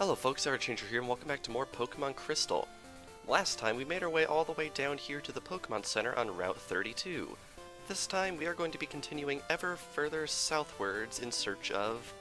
Hello folks, Changer here, and welcome back to more Pokemon Crystal. Last time we made our way all the way down here to the Pokemon Center on Route 32. This time we are going to be continuing ever further southwards in search of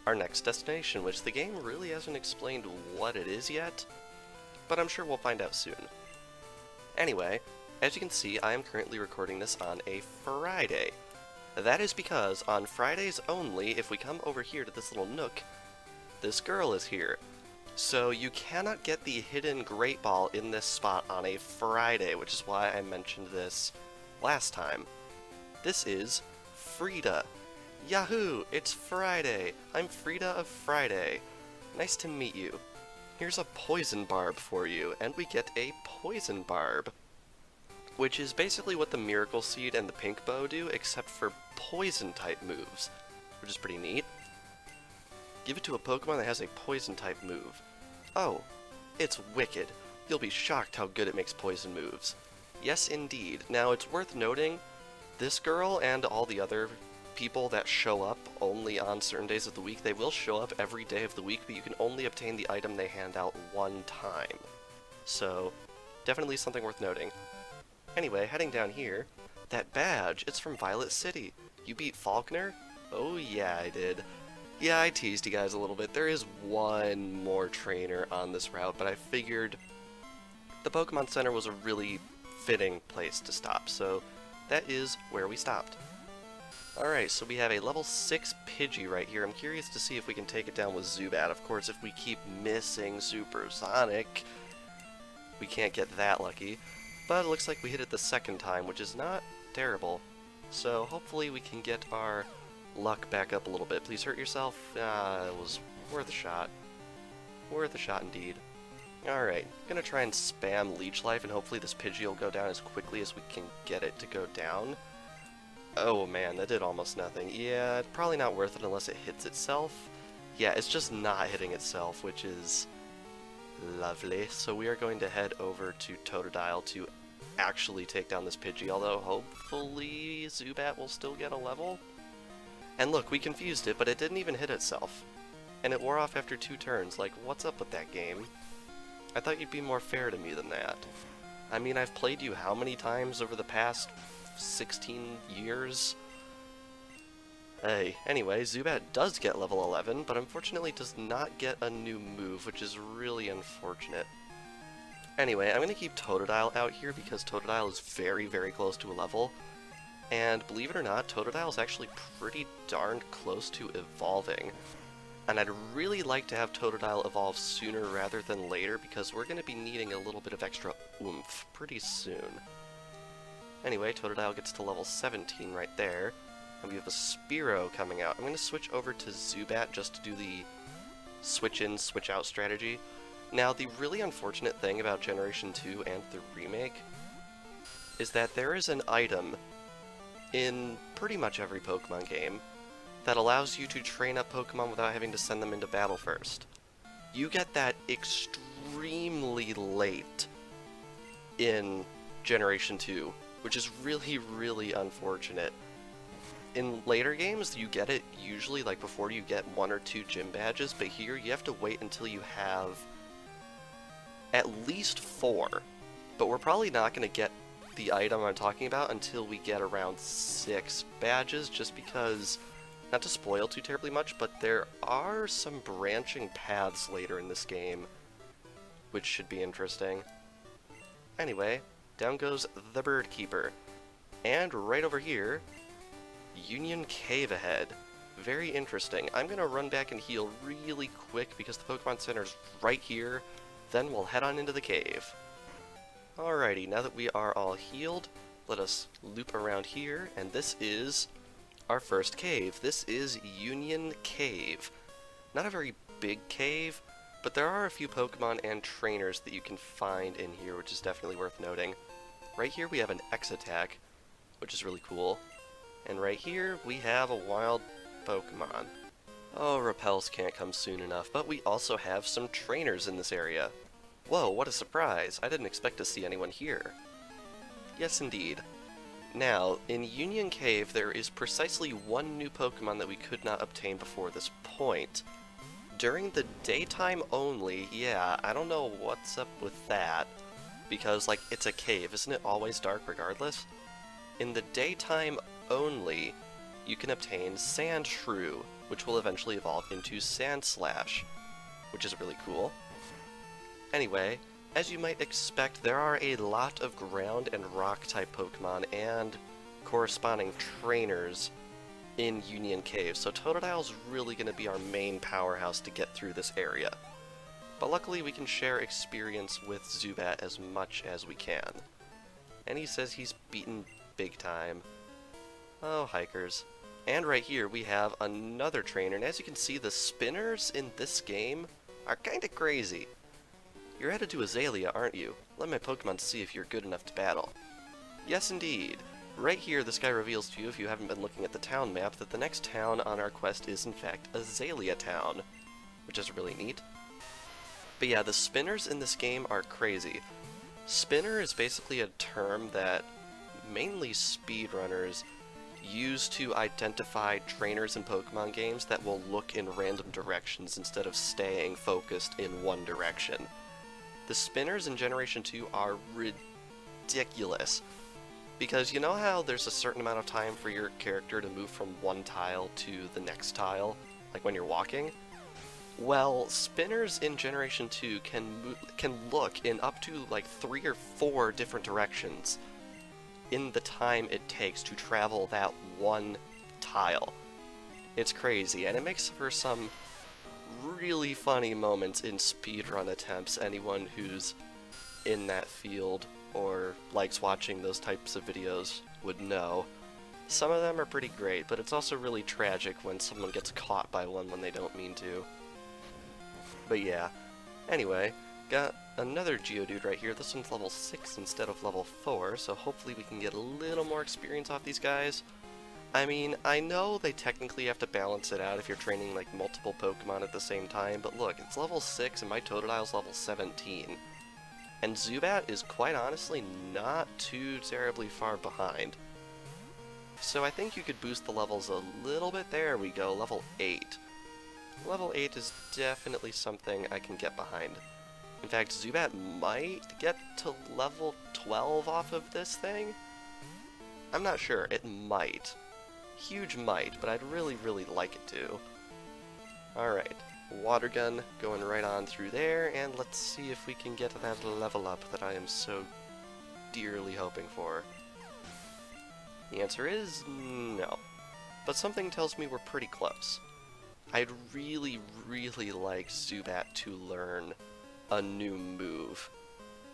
our next destination, which the game really hasn't explained what it is yet, but I'm sure we'll find out soon. Anyway, as you can see, I am currently recording this on a Friday. That is because on Fridays only, if we come over here to this little nook, this girl is here. So you cannot get the hidden Great Ball in this spot on a Friday, which is why I mentioned this last time. This is Frida. Yahoo! It's Friday! I'm Frida of Friday. Nice to meet you. Here's a poison barb for you, and we get a poison barb, which is basically what the Miracle Seed and the Pink Bow do, except for poison type moves, which is pretty neat. Give it to a Pokemon that has a poison-type move. Oh, it's wicked. You'll be shocked how good it makes poison moves. Yes, indeed. Now, it's worth noting, this girl and all the other people that show up only on certain days of the week, they will show up every day of the week, but you can only obtain the item they hand out one time. So, definitely something worth noting. Anyway, heading down here, that badge, it's from Violet City. You beat Faulkner? Oh yeah, I did. Yeah, I teased you guys a little bit. There is one more trainer on this route, but I figured the Pokemon Center was a really fitting place to stop, so that is where we stopped. Alright, so we have a level 6 Pidgey right here. I'm curious to see if we can take it down with Zubat. Of course, if we keep missing Supersonic, we can't get that lucky. But it looks like we hit it the second time, which is not terrible. So hopefully we can get our luck back up a little bit. Please hurt yourself. It was worth a shot. Worth a shot indeed. Alright, gonna try and spam Leech Life, and hopefully this Pidgey will go down as quickly as we can get it to go down. Oh man, that did almost nothing. Yeah, probably not worth it unless it hits itself. Yeah, it's just not hitting itself, which is lovely. So we are going to head over to Totodile to actually take down this Pidgey, although hopefully Zubat will still get a level. And look, we confused it, but it didn't even hit itself. And it wore off after 2 turns. Like, what's up with that game? I thought you'd be more fair to me than that. I mean, I've played you how many times over the past 16 years? Hey, anyway, Zubat does get level 11, but unfortunately does not get a new move, which is really unfortunate. Anyway, I'm going to keep Totodile out here because Totodile is very, very close to a level. And believe it or not, Totodile is actually pretty darn close to evolving. And I'd really like to have Totodile evolve sooner rather than later, because we're going to be needing a little bit of extra oomph pretty soon. Anyway, Totodile gets to level 17 right there, and we have a Spearow coming out. I'm going to switch over to Zubat just to do the switch in, switch out strategy. Now, the really unfortunate thing about Generation 2 and the remake is that there is an item in pretty much every Pokemon game that allows you to train up Pokemon without having to send them into battle first. You get that extremely late in Generation 2, which is really, really unfortunate. In later games, you get it usually like before you get 1 or 2 gym badges, but here you have to wait until you have at least 4. But we're probably not going to get the item I'm talking about until we get around 6 badges, just because, not to spoil too terribly much, but there are some branching paths later in this game, which should be interesting. Anyway, down goes the Bird Keeper. And right over here, Union Cave ahead. Very interesting. I'm going to run back and heal really quick because the Pokemon Center's right here, then we'll head on into the cave. Alrighty, now that we are all healed, let us loop around here, and this is our first cave. This is Union Cave. Not a very big cave, but there are a few Pokemon and trainers that you can find in here, which is definitely worth noting. Right here we have an X-Attack, which is really cool. And right here we have a wild Pokemon. Oh, Repels can't come soon enough, but we also have some trainers in this area. Whoa, what a surprise! I didn't expect to see anyone here. Yes, indeed. Now, in Union Cave, there is precisely one new Pokemon that we could not obtain before this point. During the daytime only, yeah, I don't know what's up with that. Because, like, it's a cave, isn't it always dark regardless? In the daytime only, you can obtain Sand Shrew, which will eventually evolve into Sand Slash, which is really cool. Anyway, as you might expect, there are a lot of ground and rock type Pokemon and corresponding trainers in Union Cave, so Totodile's really going to be our main powerhouse to get through this area. But luckily we can share experience with Zubat as much as we can. And he says he's beaten big time. Oh, hikers. And right here we have another trainer, and as you can see, the spinners in this game are kinda crazy. You're headed to Azalea, aren't you? Let my Pokemon see if you're good enough to battle. Yes, indeed. Right here, this guy reveals to you, if you haven't been looking at the town map, that the next town on our quest is, in fact, Azalea Town, which is really neat. But yeah, the spinners in this game are crazy. Spinner is basically a term that mainly speedrunners use to identify trainers in Pokemon games that will look in random directions instead of staying focused in one direction. The spinners in Generation 2 are ridiculous. Because you know how there's a certain amount of time for your character to move from one tile to the next tile, like when you're walking? Well, spinners in Generation 2 can look in up to like 3 or 4 different directions in the time it takes to travel that one tile. It's crazy, and it makes for some really funny moments in speedrun attempts. Anyone who's in that field or likes watching those types of videos would know. Some of them are pretty great, but it's also really tragic when someone gets caught by one when they don't mean to. But yeah, anyway, got another Geodude right here. This one's level 6 instead of level 4, so hopefully we can get a little more experience off these guys. I mean, I know they technically have to balance it out if you're training like multiple Pokemon at the same time, but look, it's level 6 and my Totodile's level 17. And Zubat is quite honestly not too terribly far behind. So I think you could boost the levels a little bit. There we go, level 8. Level 8 is definitely something I can get behind. In fact, Zubat might get to level 12 off of this thing? I'm not sure, it might. Huge might, but I'd really, really like it to. Alright, Water Gun going right on through there, and let's see if we can get that level up that I am so dearly hoping for. The answer is no. But something tells me we're pretty close. I'd really, really like Zubat to learn a new move,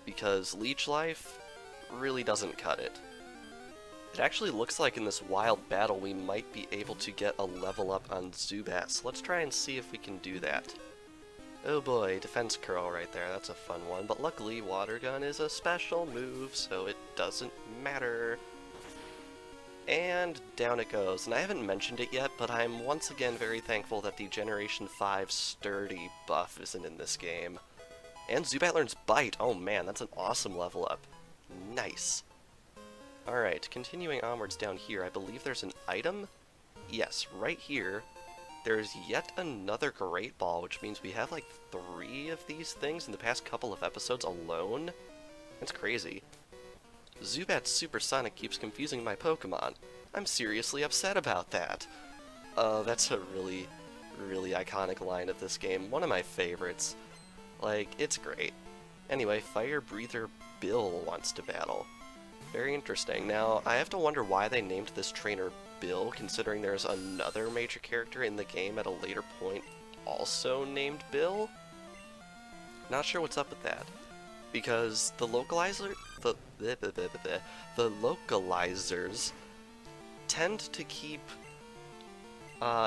because Leech Life really doesn't cut it. It actually looks like in this wild battle we might be able to get a level up on Zubat, so let's try and see if we can do that. Oh boy, Defense Curl right there, that's a fun one, but luckily Water Gun is a special move, so it doesn't matter. And down it goes, and I haven't mentioned it yet, but I'm once again very thankful that the Generation 5 Sturdy buff isn't in this game. And Zubat learns Bite, oh man, that's an awesome level up. Nice. Alright, continuing onwards down here, I believe there's an item? Yes, right here, there's yet another Great Ball, which means we have like 3 of these things in the past couple of episodes alone? That's crazy. Zubat's Supersonic keeps confusing my Pokemon. I'm seriously upset about that. That's a really, really iconic line of this game. One of my favorites. Like, it's great. Anyway, Fire Breather Bill wants to battle. Very interesting. Now, I have to wonder why they named this trainer Bill, considering there's another major character in the game at a later point also named Bill? Not sure what's up with that. Because the localizers tend to keep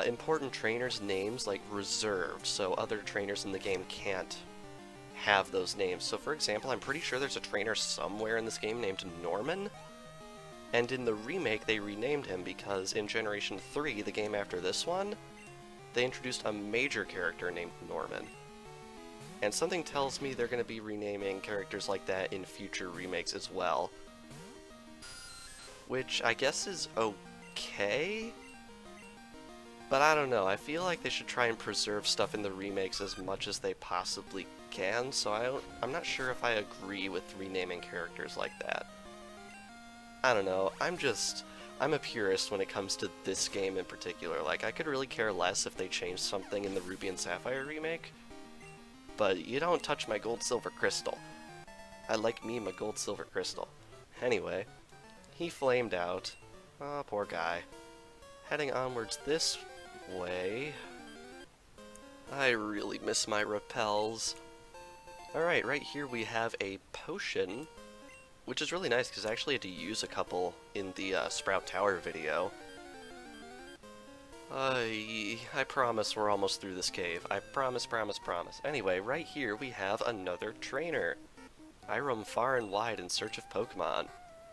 important trainers' names like reserved, so other trainers in the game can't have those names. So for example, I'm pretty sure there's a trainer somewhere in this game named Norman, and in the remake they renamed him because in Generation 3, the game after this one, they introduced a major character named Norman. And something tells me they're going to be renaming characters like that in future remakes as well. Which I guess is okay? But I don't know, I feel like they should try and preserve stuff in the remakes as much as they possibly can, so I'm not sure if I agree with renaming characters like that. I don't know, I'm a purist when it comes to this game in particular. Like, I could really care less if they changed something in the Ruby and Sapphire remake, but you don't touch my gold silver crystal. I like me my gold silver crystal. Anyway, he flamed out. Oh, poor guy. Heading onwards this way. I really miss my repels. Alright, right here we have a potion, which is really nice because I actually had to use a couple in the Sprout Tower video. I promise we're almost through this cave. I promise, promise, promise. Anyway, right here we have another trainer. I roam far and wide in search of Pokemon.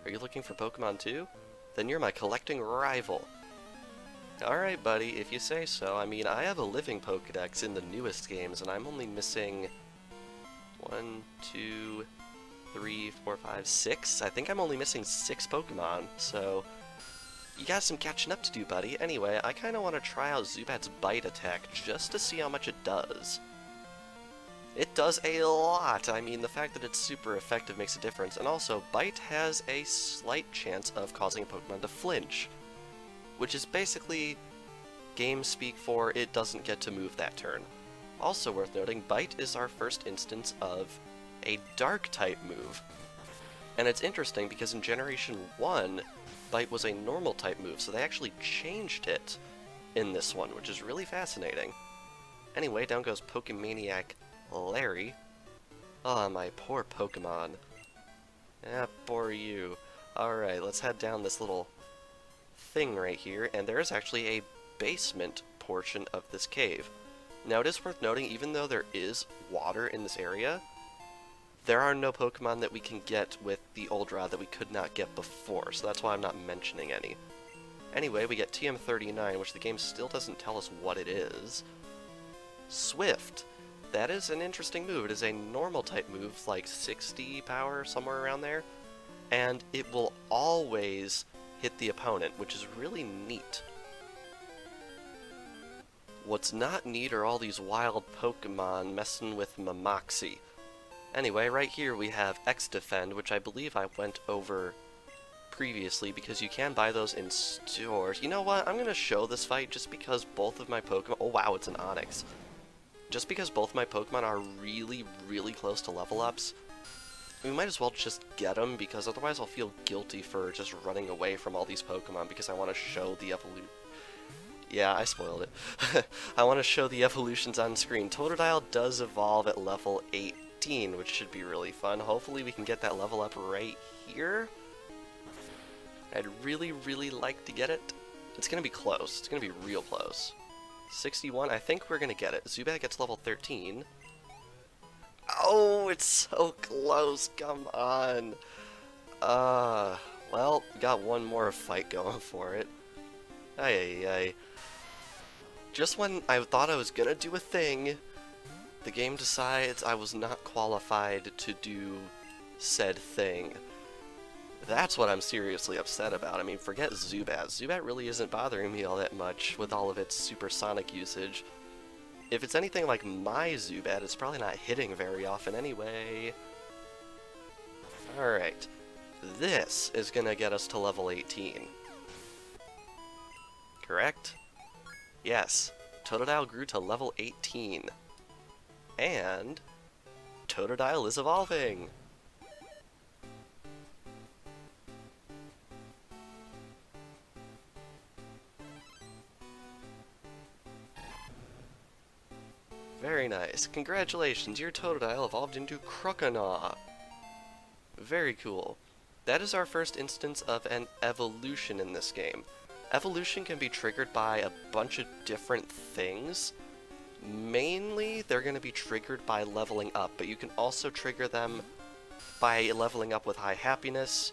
Are you looking for Pokemon too? Then you're my collecting rival. Alright, buddy, if you say so. I mean, I have a living Pokedex in the newest games, and I'm only missing 1, 2, 3, 4, 5, 6. I think I'm only missing 6 Pokemon, so you got some catching up to do, buddy. Anyway, I kind of want to try out Zubat's Bite attack just to see how much it does. It does a lot. I mean, the fact that it's super effective makes a difference, and also, Bite has a slight chance of causing a Pokemon to flinch, which is basically game speak for it doesn't get to move that turn. Also worth noting, Bite is our first instance of a Dark-type move. And it's interesting because in Generation 1, Bite was a normal-type move, so they actually changed it in this one, which is really fascinating. Anyway, down goes Pokemaniac Larry. Oh, my poor Pokemon. Ah, poor you. Alright, let's head down this little thing right here, and there is actually a basement portion of this cave. Now, it is worth noting, even though there is water in this area, there are no Pokemon that we can get with the Old Rod that we could not get before, so that's why I'm not mentioning any. Anyway, we get TM39, which the game still doesn't tell us what it is. Swift. That is an interesting move. It is a normal type move, like 60 power, somewhere around there, and it will always hit the opponent, which is really neat. What's not neat are all these wild Pokemon messing with Mamaxi. Anyway, right here we have X-Defend, which I believe I went over previously because you can buy those in stores. You know what? I'm going to show this fight just because both of my Pokemon... Oh wow, it's an Onix. Just because both my Pokemon are really, really close to level ups, we might as well just get them, because otherwise I'll feel guilty for just running away from all these Pokemon because I want to show the evolution. Yeah, I spoiled it. I want to show the evolutions on screen. Totodile does evolve at level 18, which should be really fun. Hopefully we can get that level up right here. I'd really, really like to get it. It's going to be close. It's going to be real close. 61, I think we're going to get it. Zubat gets level 13. Oh, it's so close. Come on. Well, got one more fight going for it. Ay. Just when I thought I was gonna do a thing, the game decides I was not qualified to do said thing. That's what I'm seriously upset about. I mean, forget Zubat. Zubat really isn't bothering me all that much with all of its supersonic usage. If it's anything like my Zubat, it's probably not hitting very often anyway. Alright. This is gonna get us to level 18. Correct? Yes. Totodile grew to level 18. And Totodile is evolving! Very nice. Congratulations, your Totodile evolved into Croconaw. Very cool. That is our first instance of an evolution in this game. Evolution can be triggered by a bunch of different things. Mainly, they're going to be triggered by leveling up, but you can also trigger them by leveling up with high happiness,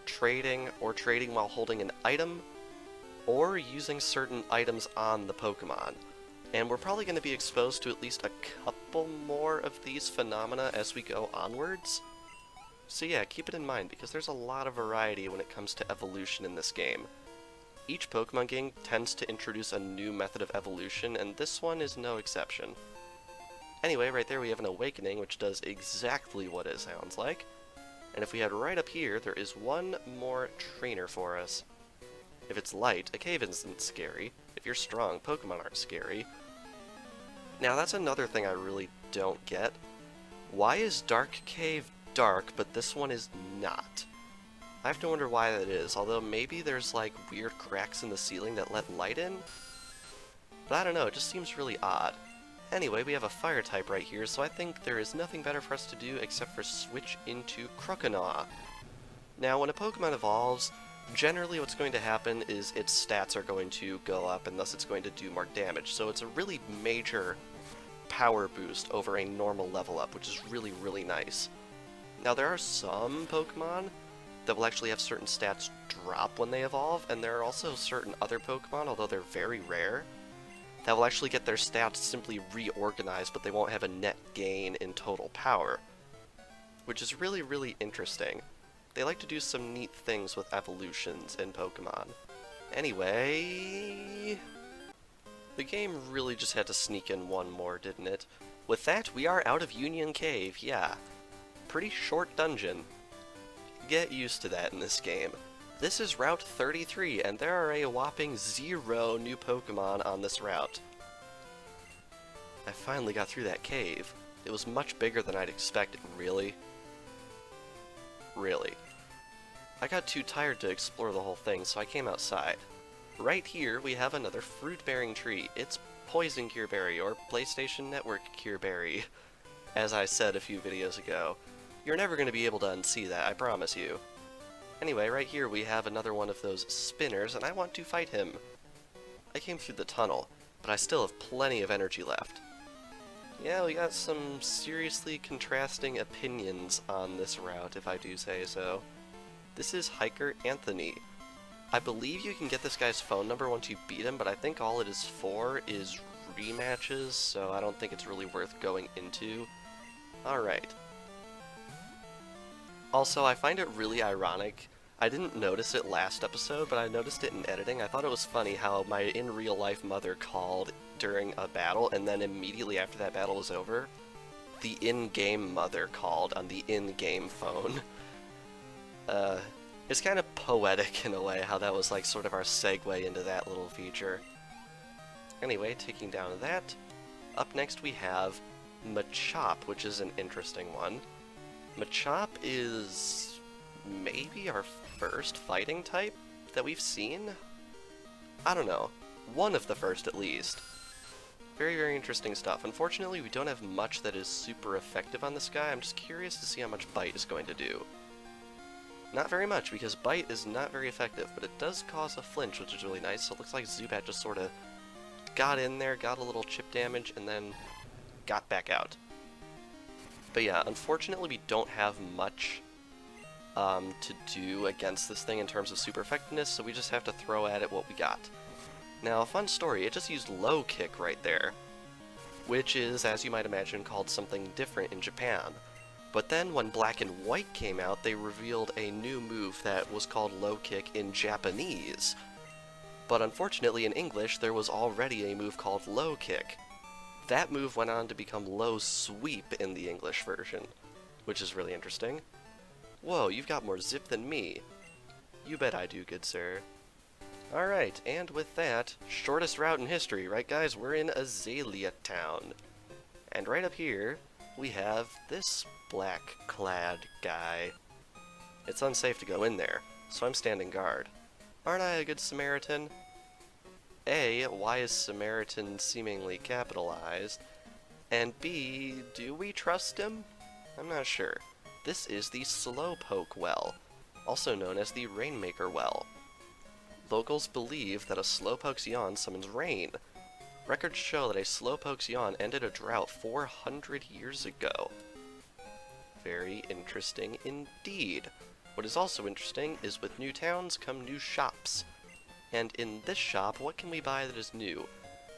trading, or trading while holding an item, or using certain items on the Pokemon. And we're probably going to be exposed to at least a couple more of these phenomena as we go onwards. So yeah, keep it in mind, because there's a lot of variety when it comes to evolution in this game. Each Pokemon game tends to introduce a new method of evolution, and this one is no exception. Anyway, right there we have an Awakening, which does exactly what it sounds like. And if we head right up here, there is one more trainer for us. If it's light, a cave isn't scary. If you're strong, Pokemon aren't scary. Now that's another thing I really don't get. Why is Dark Cave dark, but this one is not? I have to wonder why that is, although maybe there's like weird cracks in the ceiling that let light in? But I don't know, it just seems really odd. Anyway, we have a fire type right here, so I think there is nothing better for us to do except for switch into Croconaw. Now, when a Pokemon evolves, generally what's going to happen is its stats are going to go up, and thus it's going to do more damage. So it's a really major power boost over a normal level up, which is really, really nice. Now, there are some Pokemon that will actually have certain stats drop when they evolve, and there are also certain other Pokemon, although they're very rare, that will actually get their stats simply reorganized, but they won't have a net gain in total power, which is really, really interesting. They like to do some neat things with evolutions in Pokemon. Anyway, the game really just had to sneak in one more, didn't it? With that, we are out of Union Cave, yeah. Pretty short dungeon. Get used to that in this game. This is Route 33, and there are a whopping 0 new Pokemon on this route. I finally got through that cave. It was much bigger than I'd expected, really. Really. I got too tired to explore the whole thing, so I came outside. Right here, we have another fruit-bearing tree. It's Poison Cureberry, or PlayStation Network Cureberry, as I said a few videos ago. You're never going to be able to unsee that, I promise you. Anyway, right here we have another one of those spinners, and I want to fight him. I came through the tunnel, but I still have plenty of energy left. Yeah, we got some seriously contrasting opinions on this route, if I do say so. This is Hiker Anthony. I believe you can get this guy's phone number once you beat him, but I think all it is for is rematches, so I don't think it's really worth going into. Alright. Also, I find it really ironic. I didn't notice it last episode, but I noticed it in editing. I thought it was funny how my in-real-life mother called during a battle, and then immediately after that battle was over, the in-game mother called on the in-game phone. It's kind of poetic in a way, how that was like sort of our segue into that little feature. Anyway, taking down that, up next we have Machop, which is an interesting one. Machop is maybe our first fighting type that we've seen? I don't know. One of the first at least. Very, very interesting stuff. Unfortunately, we don't have much that is super effective on this guy. I'm just curious to see how much Bite is going to do. Not very much, because Bite is not very effective, but it does cause a flinch, which is really nice. So it looks like Zubat just sort of got in there, got a little chip damage, and then got back out. But yeah, unfortunately we don't have much to do against this thing in terms of super effectiveness, so we just have to throw at it what we got. Now, a fun story, it just used Low Kick right there, which is, as you might imagine, called something different in Japan. But then when Black and White came out, they revealed a new move that was called Low Kick in Japanese. But unfortunately in English, there was already a move called Low Kick. That move went on to become Low Sweep in the English version, which is really interesting. Whoa, you've got more zip than me. You bet I do, good sir. Alright, and with that, shortest route in history, right guys? We're in Azalea Town. And right up here, we have this black-clad guy. It's unsafe to go in there, so I'm standing guard. Aren't I a good Samaritan? A, why is Samaritan seemingly capitalized? And B, do we trust him? I'm not sure. This is the Slowpoke Well, also known as the Rainmaker Well. Locals believe that a Slowpoke's yawn summons rain. Records show that a Slowpoke's yawn ended a drought 400 years ago. Very interesting indeed. What is also interesting is with new towns come new shops. And in this shop, what can we buy that is new?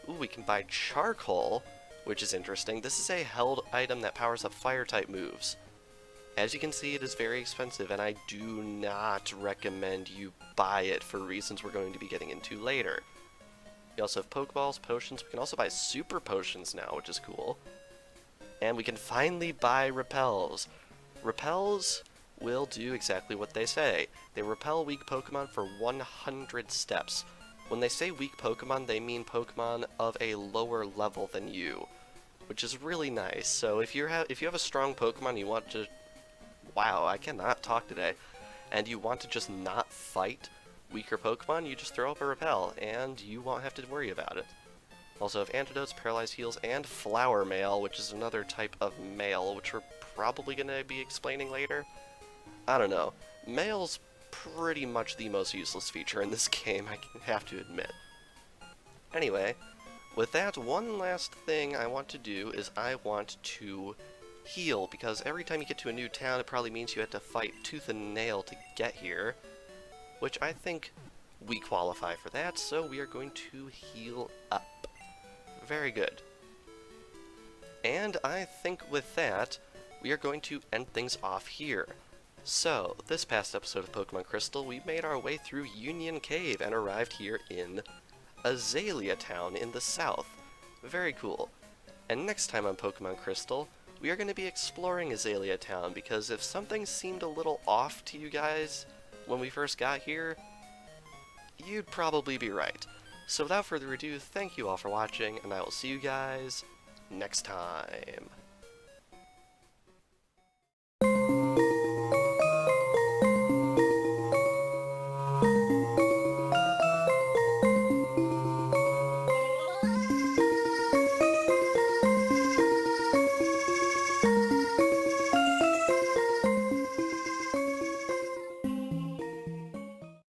Ooh, we can buy charcoal, which is interesting. This is a held item that powers up fire-type moves. As you can see, it is very expensive, and I do not recommend you buy it for reasons we're going to be getting into later. We also have Pokeballs, potions. We can also buy super potions now, which is cool. And we can finally buy repels. Repels will do exactly what they say. They repel weak Pokemon for 100 steps. When they say weak Pokemon, they mean Pokemon of a lower level than you, which is really nice. So if you have a strong Pokemon you want to... Wow, I cannot talk today. And you want to just not fight weaker Pokemon, you just throw up a repel, and you won't have to worry about it. Also have antidotes, paralyzed heals, and flower mail, which is another type of mail, which we're probably going to be explaining later. I don't know. Mail's pretty much the most useless feature in this game, I have to admit. Anyway, with that, one last thing I want to do is I want to heal, because every time you get to a new town, it probably means you have to fight tooth and nail to get here, which I think we qualify for that, so we are going to heal up. Very good. And I think with that, we are going to end things off here. So, this past episode of Pokemon Crystal, we made our way through Union Cave and arrived here in Azalea Town in the south. Very cool. And next time on Pokemon Crystal, we are going to be exploring Azalea Town, because if something seemed a little off to you guys when we first got here, you'd probably be right. So without further ado, thank you all for watching, and I will see you guys next time.